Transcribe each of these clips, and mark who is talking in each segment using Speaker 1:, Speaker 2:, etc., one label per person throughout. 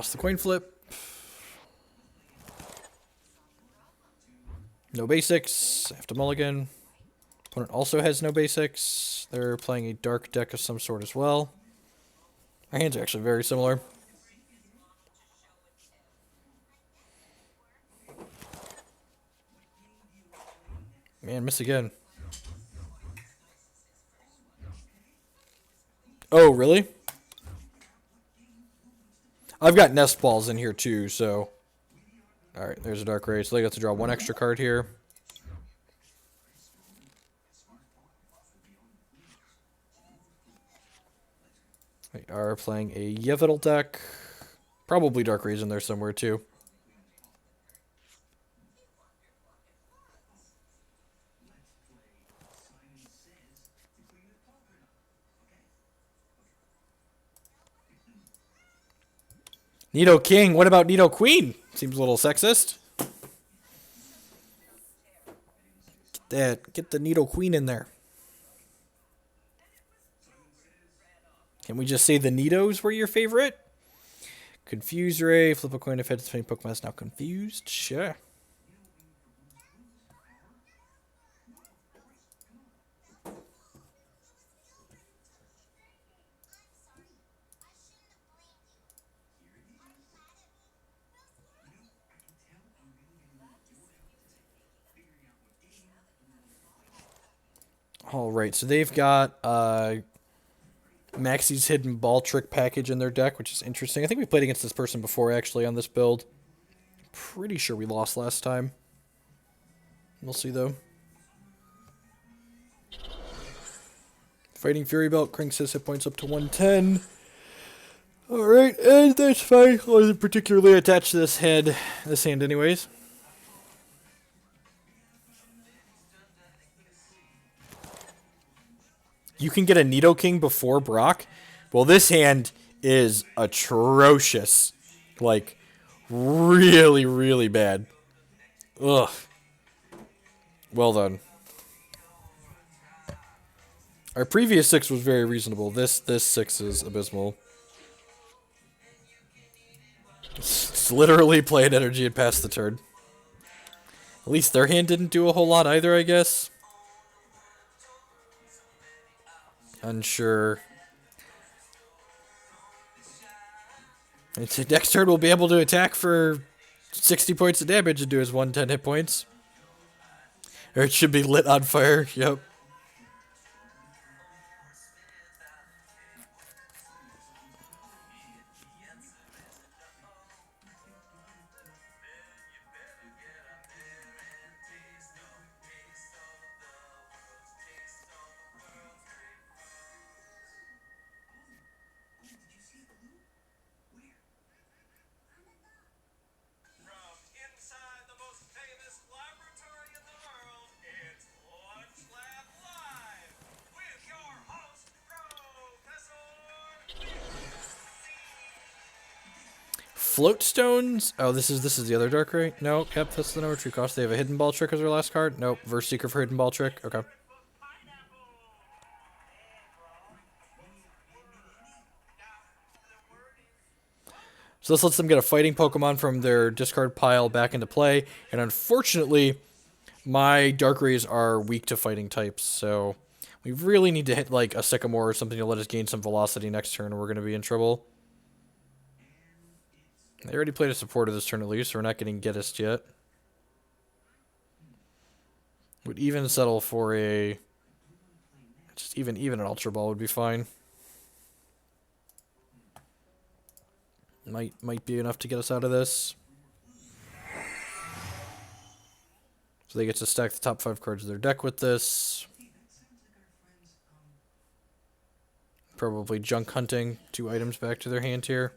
Speaker 1: lost the coin flip. No basics. I have to mulligan. Opponent also has no basics. They're playing a dark deck of some sort as well. Our hands are actually very similar. Man, miss again. Oh, really? I've got nest balls in here too, so... Alright, there's a Darkrai. So they got to draw one extra card here. They are playing a Yveltal deck. Probably Darkrai's in there somewhere too. Nidoking, what about Nidoqueen? Seems a little sexist. Get the Nidoqueen in there. Can we just say the Nidos were your favorite? Confuse Ray, flip a coin if heads 20 Pokemon is now confused. Sure. Alright, so they've got Maxie's Hidden Ball Trick package in their deck, which is interesting. I think we played against this person before, actually, on this build. Pretty sure we lost last time. We'll see, though. Fighting Fury Belt cranks his hit points up to 110. Alright, and that's fine. I wasn't particularly attached to this hand anyways. You can get a Nidoking before Brock. Well, this hand is atrocious. Like, really, really bad. Ugh. Well done. Our previous 6 was very reasonable. This 6 is abysmal. It's literally playing energy and pass the turn. At least their hand didn't do a whole lot either, I guess. Unsure. And so next turn we'll be able to attack for 60 points of damage and do his 110 hit points. Or it should be lit on fire, yep. Float Stones? Oh, this is the other Darkrai? No, yep, that's the number 2 cost. They have a Hidden Ball Trick as their last card? Nope, Verse Seeker for Hidden Ball Trick. Okay. So this lets them get a fighting Pokemon from their discard pile back into play. And unfortunately, my Darkrays are weak to fighting types, so we really need to hit like a Sycamore or something to let us gain some velocity next turn, or we're going to be in trouble. They already played a supporter this turn at least, so we're not getting Gettist yet. Would even settle for a... Just even an Ultra Ball would be fine. Might be enough to get us out of this. So they get to stack the top 5 cards of their deck with this. Probably junk hunting 2 items back to their hand here.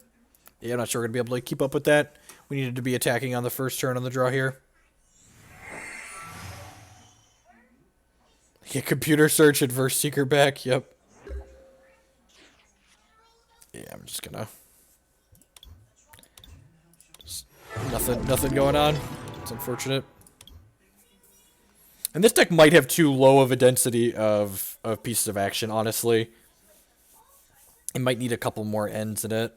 Speaker 1: Yeah, I'm not sure we're going to be able to keep up with that. We needed to be attacking on the first turn on the draw here. Get Computer Search Adverse Seeker back, yep. Yeah, I'm just gonna... Nothing going on. It's unfortunate. And this deck might have too low of a density of pieces of action, honestly. It might need a couple more ends in it.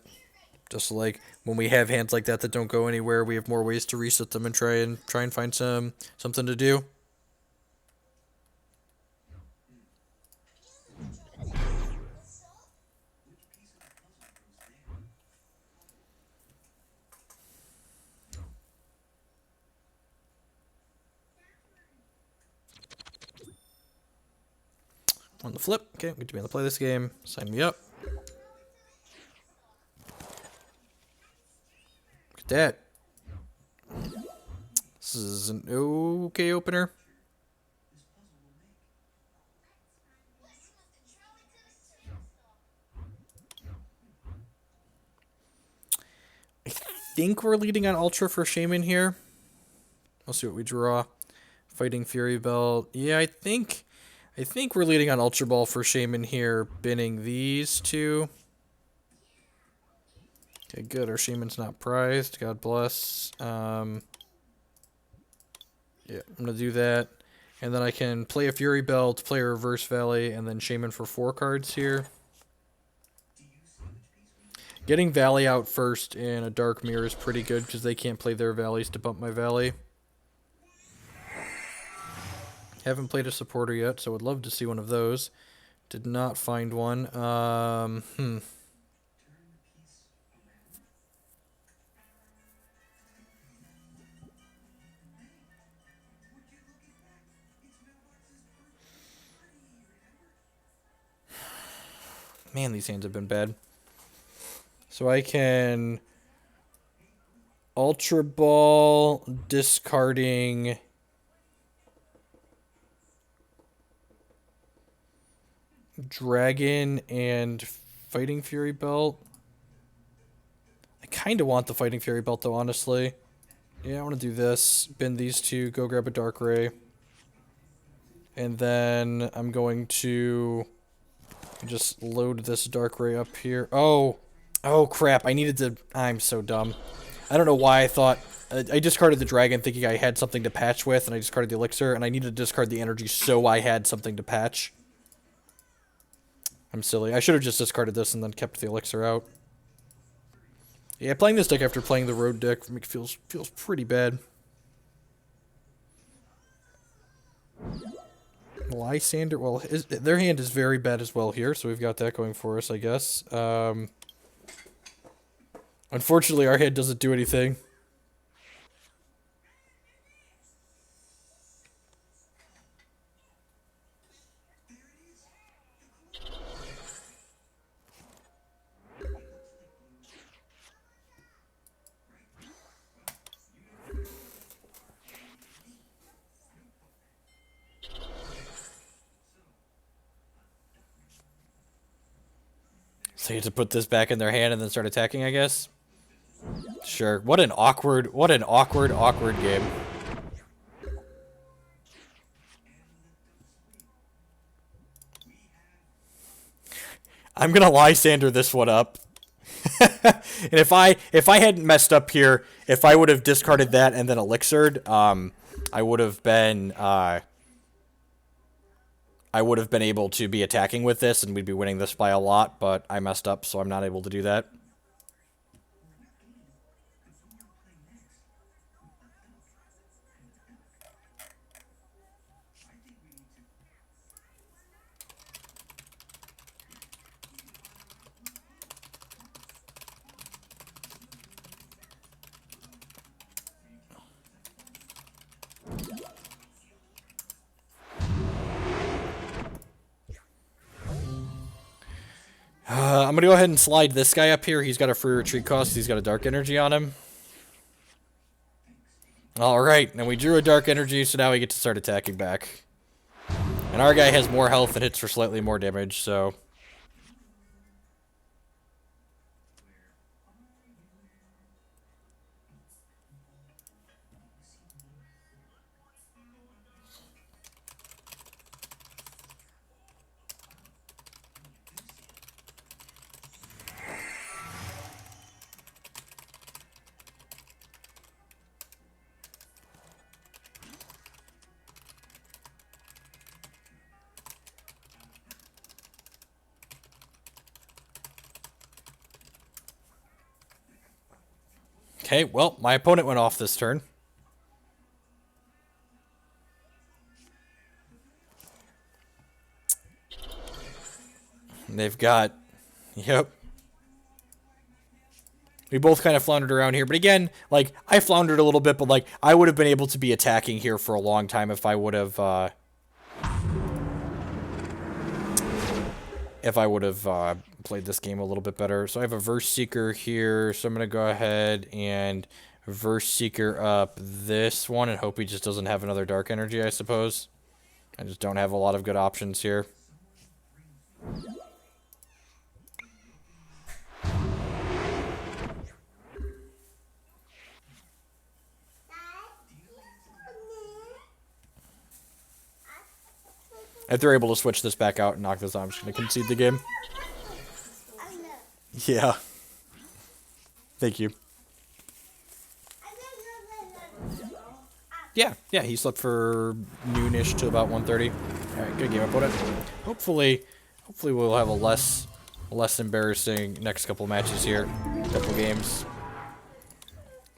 Speaker 1: Just like when we have hands like that that don't go anywhere, we have more ways to reset them and try and find something to do. On the flip, okay, good to be able to play this game. Sign me up. Look at that. This is an okay opener. I think we're leading on Ultra for Shaymin here. We'll see what we draw. Fighting Fury Belt. Yeah, I think we're leading on Ultra Ball for Shaymin here, binning these two. Okay, good. Our Shaymin's not prized. God bless. Yeah, I'm gonna do that. And then I can play a Fury Belt, play a Reverse Valley, and then Shaymin for 4 cards here. Getting Valley out first in a Dark Mirror is pretty good because they can't play their Valleys to bump my Valley. Haven't played a supporter yet, so would love to see one of those. Did not find one. Man, these hands have been bad. So I can Ultra Ball, discarding Dragon and Fighting Fury Belt. I kind of want the Fighting Fury Belt though, honestly. Yeah, I want to do this. Bin these two, go grab a Darkrai. And then I'm going to just load this Darkrai up here. Oh crap, I needed to... I'm so dumb. I don't know why I thought... I discarded the Dragon thinking I had something to patch with, and I discarded the Elixir, and I needed to discard the energy so I had something to patch. I'm silly. I should have just discarded this and then kept the Elixir out. Yeah, playing this deck after playing the road deck feels pretty bad. Lysandre, well, their hand is very bad as well here, so we've got that going for us, I guess. Unfortunately, our hand doesn't do anything. So you have to put this back in their hand and then start attacking, I guess? Sure. What an awkward game. I'm gonna Lysandre this one up. And if I hadn't messed up here, if I would have discarded that and then elixired, I would have been able to be attacking with this, and we'd be winning this by a lot, but I messed up, so I'm not able to do that. I'm going to go ahead and slide this guy up here. He's got a free retreat cost. He's got a dark energy on him. Alright, and we drew a dark energy, so now we get to start attacking back. And our guy has more health and hits for slightly more damage, so... Okay, well, my opponent went off this turn. And they've got... Yep. We both kind of floundered around here. But again, like, I floundered a little bit, but, like, I would have been able to be attacking here for a long time if I would have, played this game a little bit better. So I have a Verse Seeker here, so I'm going to go ahead and Verse Seeker up this one and hope he just doesn't have another Dark Energy, I suppose. I just don't have a lot of good options here. If they're able to switch this back out and knock this out, I'm just going to concede the game. Yeah. Thank you. Yeah, he slept for noonish to about 1:30. Alright, good game, opponent. Hopefully we'll have a less embarrassing next couple matches here. Couple games.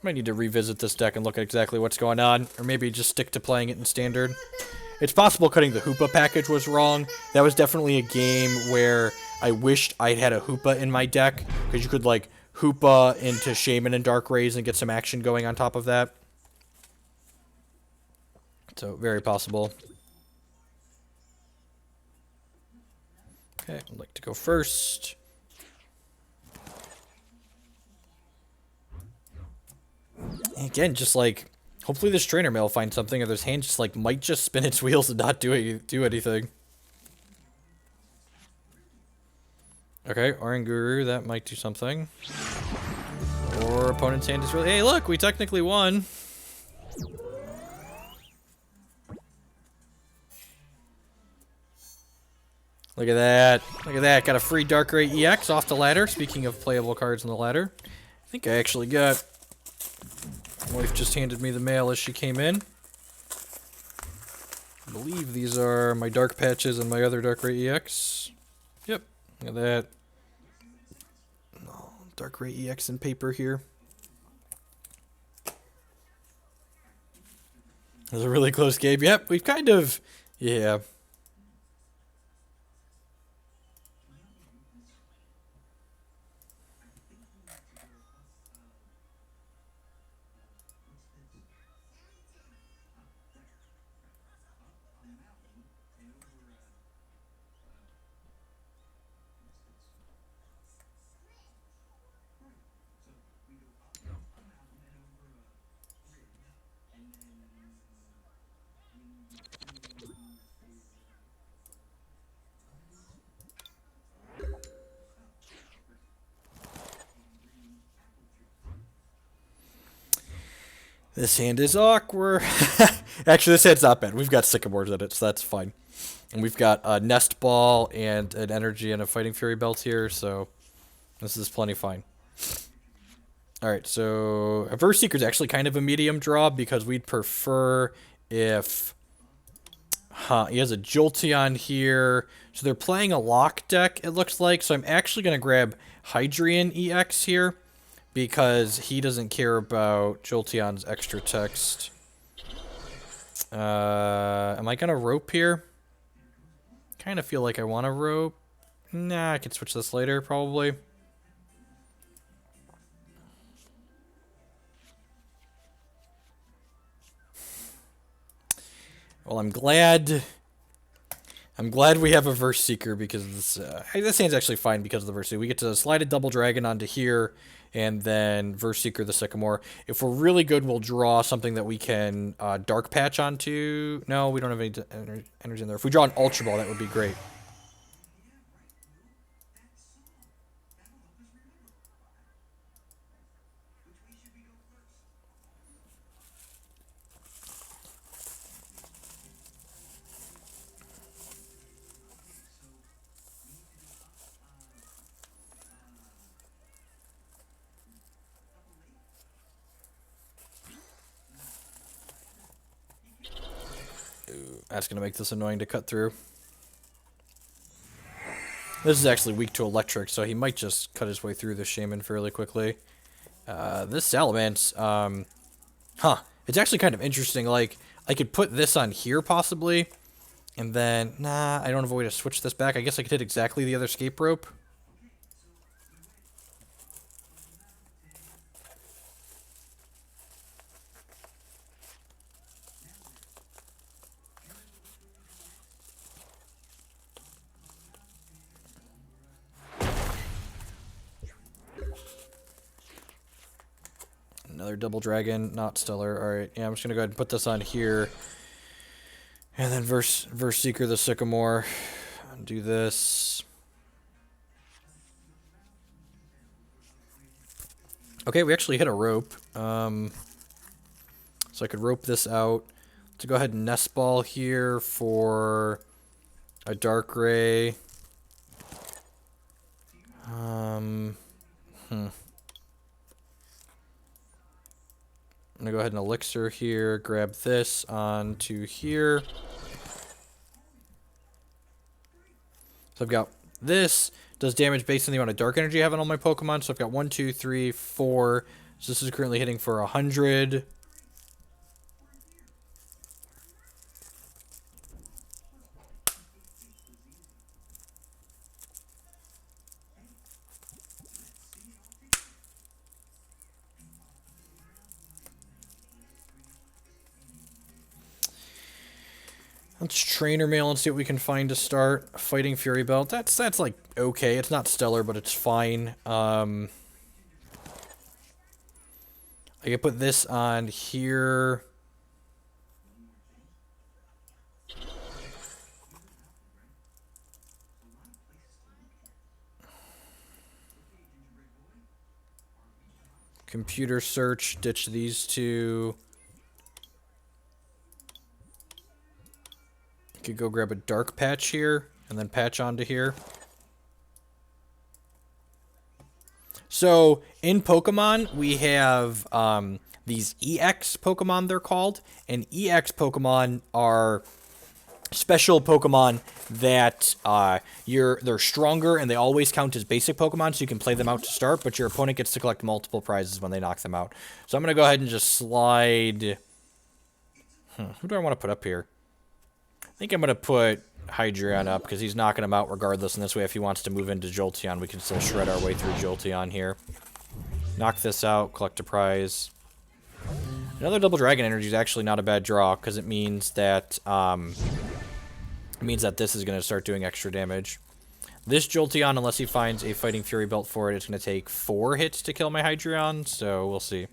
Speaker 1: Might need to revisit this deck and look at exactly what's going on. Or maybe just stick to playing it in Standard. It's possible cutting the Hoopa package was wrong. That was definitely a game where I wished I had a Hoopa in my deck. Because you could, like, Hoopa into Shaymin and Darkrai and get some action going on top of that. So, very possible. Okay, I'd like to go first. And again, just like... Hopefully this Trainer Mail will find something, or this hand just, like, might just spin its wheels and not do anything. Okay, Oranguru, that might do something. Or opponent's hand is really... Hey, look, we technically won! Look at that. Look at that. Got a free Darkrai-EX off the ladder. Speaking of playable cards on the ladder. I think I actually got... My wife just handed me the mail as she came in. I believe these are my Dark Patches and my other Darkrai-EX. Yep, look at that. Oh, Darkrai-EX in paper here. It was a really close game. Yep, we've kind of... Yeah. This hand is awkward. Actually, this hand's not bad. We've got Sycamores in it, so that's fine. And we've got a Nest Ball and an Energy and a Fighting Fury belt here, so this is plenty fine. Alright, so a Verse Seeker is actually kind of a medium draw because we'd prefer if... he has a Jolteon here. So they're playing a lock deck, it looks like. So I'm actually going to grab Hydreigon-EX here, because he doesn't care about Jolteon's extra text. Am I gonna rope here? Kind of feel like I want to rope. Nah, I can switch this later, probably. Well, I'm glad we have a Verse Seeker because this hand's actually fine because of the Verse Seeker. We get to slide a Double Dragon onto here, and then Verse Seeker the Sycamore. If we're really good, we'll draw something that we can Dark Patch onto. No, we don't have any energy in there. If we draw an Ultra Ball, that would be great. That's going to make this annoying to cut through. This is actually weak to electric, so he might just cut his way through the Shaymin fairly quickly. This Salamence, huh. It's actually kind of interesting. Like, I could put this on here, possibly. And then, nah, I don't have a way to switch this back. I guess I could hit exactly the other escape rope. Another double dragon, not stellar. Alright, yeah, I'm just gonna go ahead and put this on here. And then verse Seeker the Sycamore. Do this. Okay, we actually hit a rope. So I could rope this out. To go ahead and nest ball here for a Darkrai. I'm gonna go ahead and elixir here, grab this onto here. So I've got this, does damage based on the amount of dark energy I have on all my Pokemon. So I've got 1, 2, 3, 4. So this is currently hitting for 100. Let's Trainer Mail and see what we can find to start. Fighting Fury Belt. That's like okay. It's not stellar, but it's fine. I can put this on here. Computer Search. Ditch these two. Could go grab a Dark Patch here, and then patch onto here. So, in Pokemon, we have these EX Pokemon, they're called. And EX Pokemon are special Pokemon that they're stronger, and they always count as basic Pokemon, so you can play them out to start, but your opponent gets to collect multiple prizes when they knock them out. So I'm going to go ahead and just slide... Who do I want to put up here? I think I'm going to put Hydreigon up, because he's knocking him out regardless, and this way if he wants to move into Jolteon, we can still shred our way through Jolteon here. Knock this out, collect a prize. Another double dragon energy is actually not a bad draw, because it means that this is going to start doing extra damage. This Jolteon, unless he finds a Fighting Fury Belt for it, it's going to take 4 hits to kill my Hydreigon, so we'll see.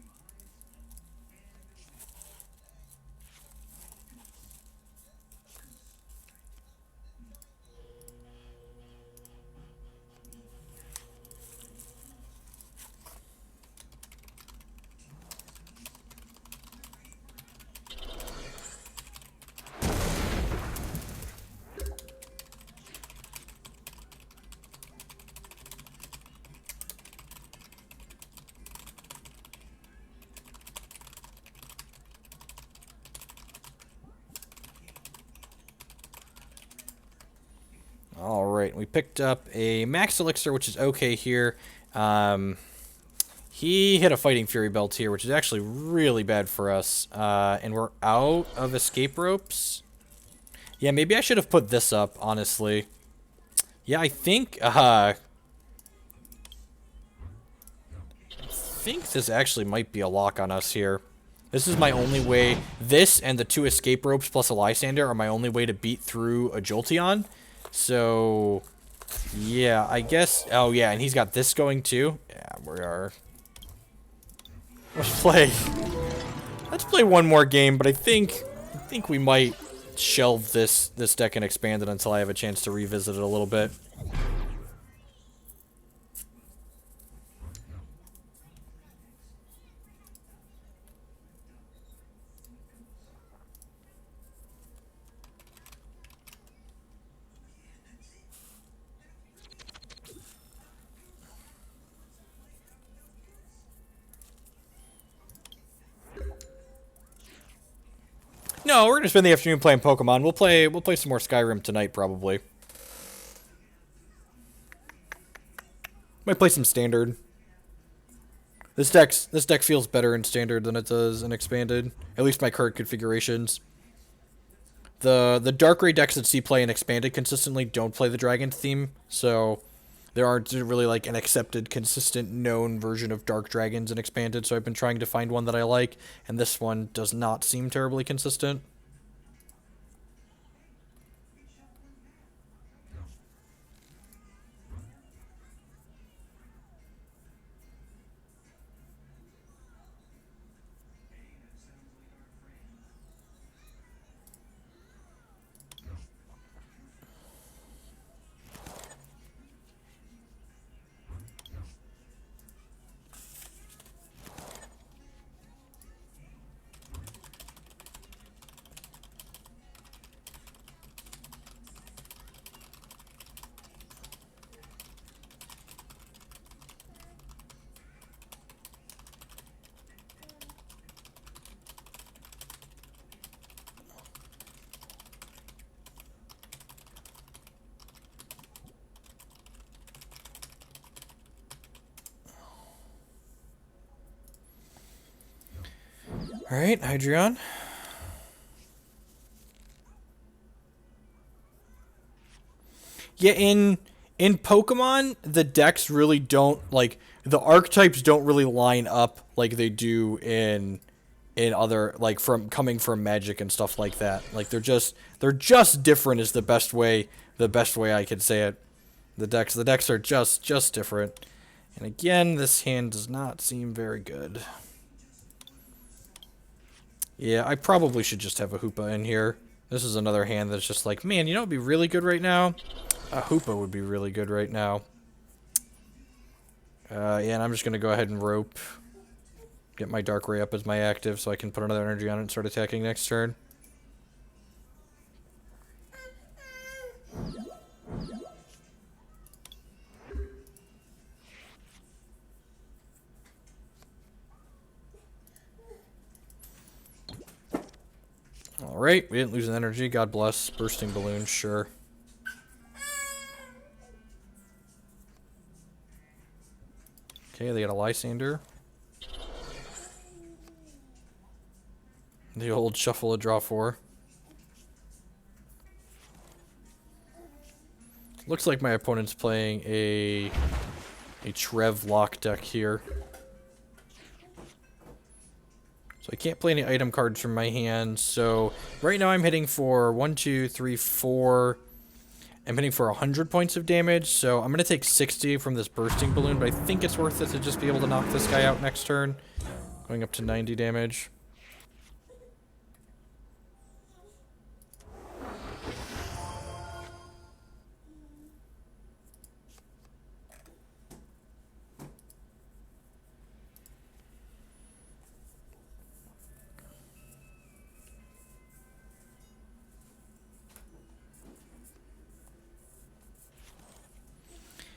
Speaker 1: Alright, we picked up a Max Elixir, which is okay here. He hit a Fighting Fury Belt here, which is actually really bad for us. And we're out of escape ropes. Yeah, maybe I should have put this up, honestly. Yeah, I think this actually might be a lock on us here. This is my only way. This and the 2 escape ropes plus a Lysandre are my only way to beat through a Jolteon. So, yeah, I guess... Oh, yeah, and he's got this going, too. Yeah, we are... Let's play one more game, but I think we might shelve this deck and expand it until I have a chance to revisit it a little bit. No, we're gonna spend the afternoon playing Pokemon. We'll play some more Skyrim tonight, probably. Might play some Standard. This deck feels better in standard than it does in expanded. At least my current configurations. The Darkrai decks that see play in expanded consistently don't play the dragon theme, so there aren't really like an accepted, consistent, known version of Dark Dragons in expanded. So I've been trying to find one that I like, and this one does not seem terribly consistent. Alright, Hydreigon. Yeah, in Pokemon, the decks really don't, like, the archetypes don't really line up like they do in other, like, coming from Magic and stuff like that. Like, they're just different is the best way I could say it. The decks are just different. And again, this hand does not seem very good. Yeah, I probably should just have a Hoopa in here. This is another hand that's just like, man, you know what would be really good right now? A Hoopa would be really good right now. Yeah, and I'm just going to go ahead and rope. Get my Darkrai up as my active so I can put another energy on it and start attacking next turn. Alright, we didn't lose an energy. God bless. Bursting balloon, sure. Okay, they got a Lysandre. The old shuffle a draw 4. Looks like my opponent's playing a Trev lock deck here. So I can't play any item cards from my hand. So right now I'm hitting for 1, 2, 3, 4. I'm hitting for 100 points of damage. So I'm going to take 60 from this bursting balloon, but I think it's worth it to just be able to knock this guy out next turn. Going up to 90 damage.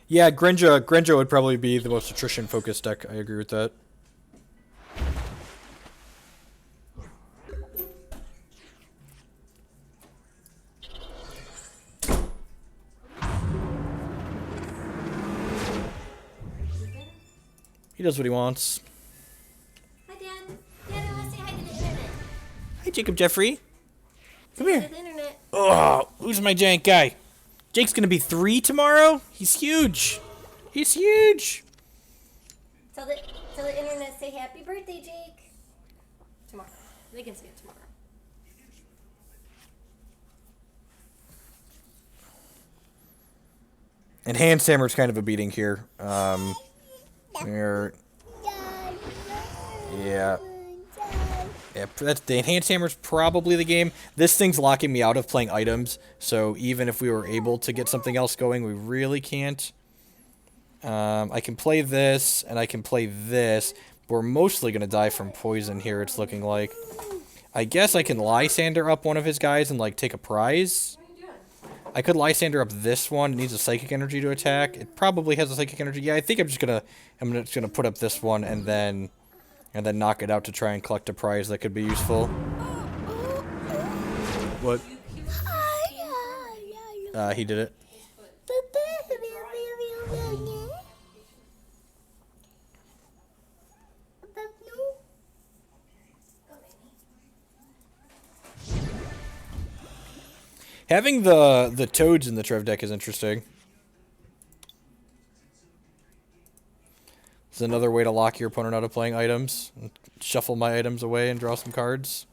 Speaker 1: Yeah, Greninja would probably be the most attrition-focused deck. I agree with that. He does what he wants.
Speaker 2: Hi, Dan. Dan, I want to say hi to the internet.
Speaker 1: Hi, Jacob Jeffrey. Come
Speaker 2: Say
Speaker 1: here.
Speaker 2: hi to the internet.
Speaker 1: Oh, who's my giant guy? Jake's gonna be 3 tomorrow? He's huge. He's huge.
Speaker 2: Tell the internet, say happy birthday, Jake. Tomorrow. They can see it tomorrow.
Speaker 1: And Hand Hammer's kind of a beating here. Yeah. Yeah, that's the Enhanced Hammer's probably the game. This thing's locking me out of playing items, so even if we were able to get something else going, we really can't. I can play this, and I can play this, but we're mostly going to die from poison here, it's looking like. I guess I can Lysandre up one of his guys and, like, take a prize.
Speaker 2: What are you doing?
Speaker 1: I could Lysandre up this one. It needs a Psychic Energy to attack. It probably has a Psychic Energy. Yeah, I think I'm just gonna put up this one and then knock it out to try and collect a prize that could be useful. What? He did it. Having the toads in the Trev deck is interesting. It's another way to lock your opponent out of playing items. Shuffle my items away and draw some cards.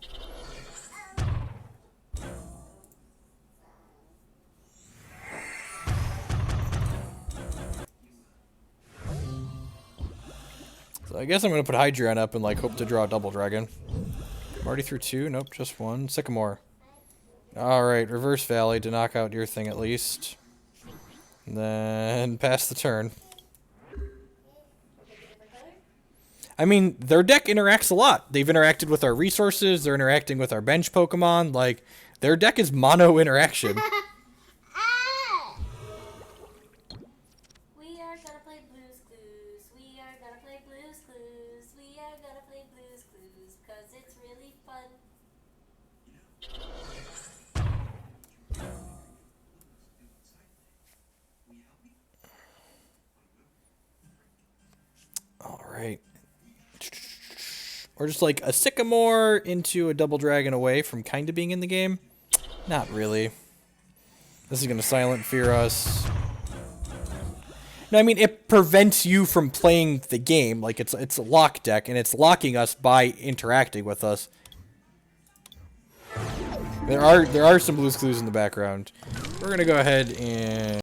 Speaker 1: So I guess I'm going to put Hydreigon up and like hope to draw a double dragon. I'm already through 2. Nope, just 1. Sycamore. Alright, Reverse Valley to knock out your thing at least. And then pass the turn. I mean, their deck interacts a lot. They've interacted with our resources, they're interacting with our bench Pokemon. Like, their deck is mono interaction.
Speaker 2: We are gonna play Blues Clues. We are gonna play Blues Clues. We are gonna play Blues Clues because it's really fun.
Speaker 1: Alright. Or just like a Sycamore into a double dragon away from kind of being in the game. Not really. This is going to Silent Fear us. No, I mean, it prevents you from playing the game. Like, it's a lock deck, and it's locking us by interacting with us. There are some Blues Clues in the background. We're going to go ahead and